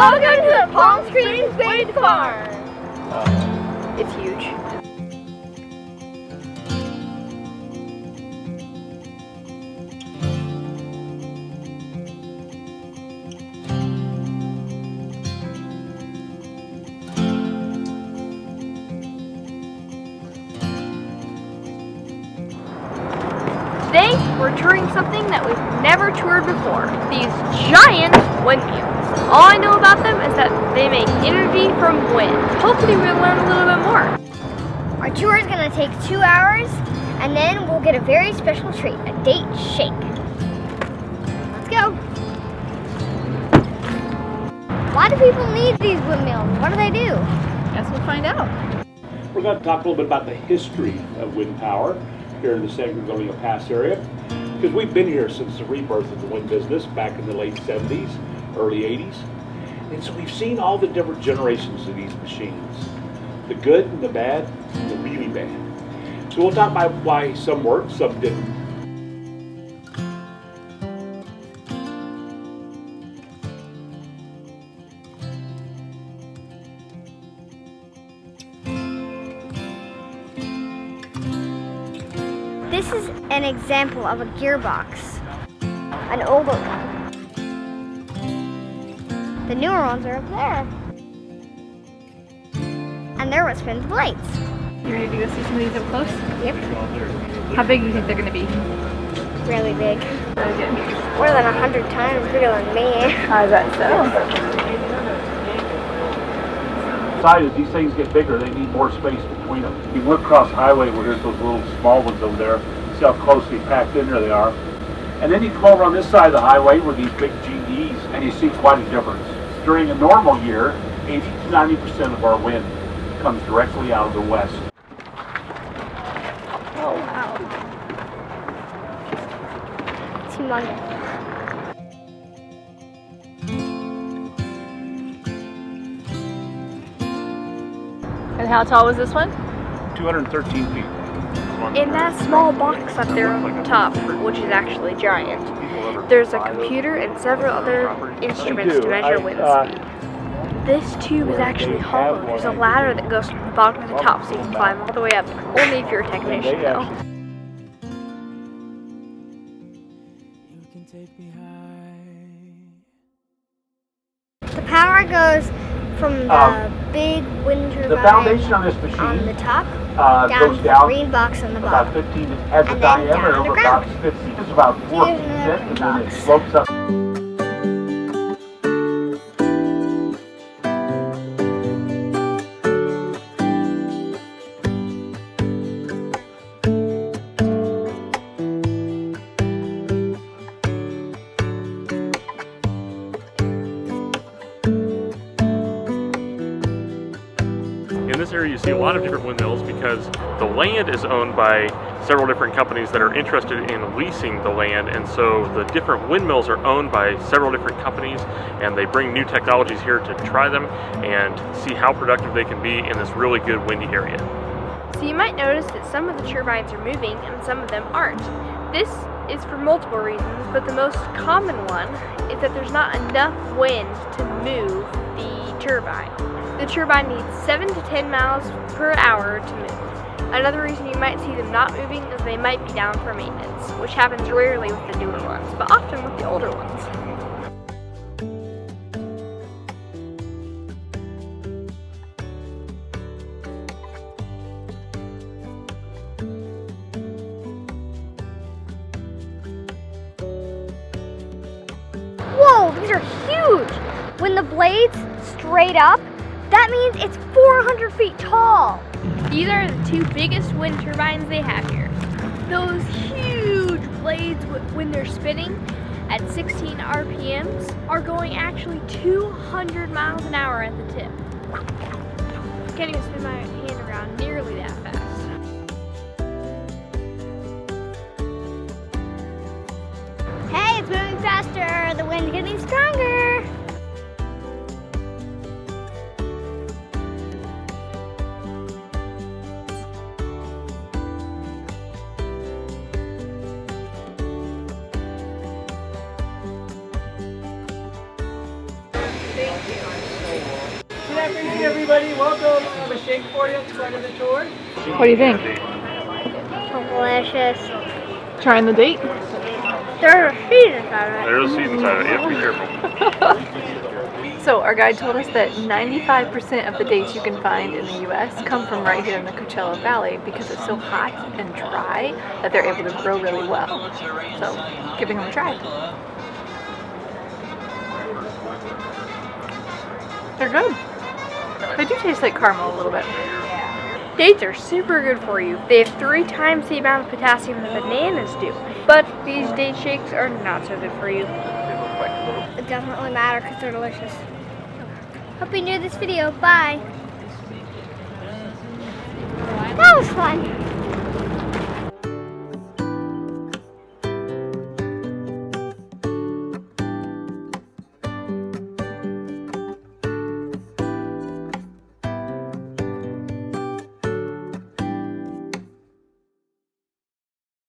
Welcome to the Palm Springs Wind Farm. It's huge. Today, we're touring something that we've never toured before. These giant windmills. All I know about them is that they make energy from wind. Hopefully we'll learn a little bit more. Our tour is going to take 2 hours, and then we'll get a very special treat, a date shake. Let's go. Why do people need these windmills? What do they do? Guess we'll find out. We're going to talk a little bit about the history of wind power here in the San Antonio Pass area, because we've been here since the rebirth of the wind business back in the late 70s, early 80s. And so we've seen all the different generations of these machines, the good and the bad, and the really bad. So we'll talk about why some worked, some didn't. This is an example of a gearbox, an older one. The newer ones are up there. And they're what spins blades. You ready to go see some of these up close? Yep. How big do you think they're going to be? Really big. Really good. More than 100 times bigger than me. I bet so. As these things get bigger, they need more space between them. You look across the highway where there's those little small ones over there, see how closely packed in there they are. And then you come over on this side of the highway where these big GEs, and you see quite a difference. During a normal year, 80 to 90% of our wind comes directly out of the west. Oh, wow. It's humongous. And how tall was this one? 213 feet. In that small box up there on the top, which is actually giant, there's a computer and several other instruments to measure wind speed. This tube is actually hollow. There's a ladder that goes from the bottom to the top so you can climb all the way up there. Only if you're a technician though. The power goes from the big wind turbine The foundation on this machine on the top down goes to the down green box on the about bottom. 15, has a And then diameter down of underground. about 50. It's about 4 feet Here's another thick, and then it box. slopes up. In this area you see a lot of different windmills because the land is owned by several different companies that are interested in leasing the land, and so the different windmills are owned by several different companies, and they bring new technologies here to try them and see how productive they can be in this really good windy area. So you might notice that some of the turbines are moving and some of them aren't. This is for multiple reasons, but the most common one is that there's not enough wind to move the turbine. The turbine needs 7 to 10 miles per hour to move. Another reason you might see them not moving is they might be down for maintenance, which happens rarely with the newer ones, but often with the older ones. Whoa, these are huge! When the blade's straight up, that means it's 400 feet tall. These are the two biggest wind turbines they have here. Those huge blades, when they're spinning at 16 RPMs, are going actually 200 miles an hour at the tip. Can't even spin my hand around nearly that fast. Hey, it's moving faster. The wind's getting stronger. Thank you. afternoon, everybody. Welcome. I have a shake for you at the start of the tour. What do you think? Delicious. Trying the date? There's a seed inside of it. There's a seed inside of it. You have to be careful. So our guide told us that 95% of the dates you can find in the US come from right here in the Coachella Valley because it's so hot and dry that they're able to grow really well. So giving them a try. They're good. They do taste like caramel a little bit. Dates are super good for you. They have 3 times the amount of potassium that bananas do. But these date shakes are not so good for you. It doesn't really matter because they're delicious. Hope you enjoyed this video. Bye. That was fun.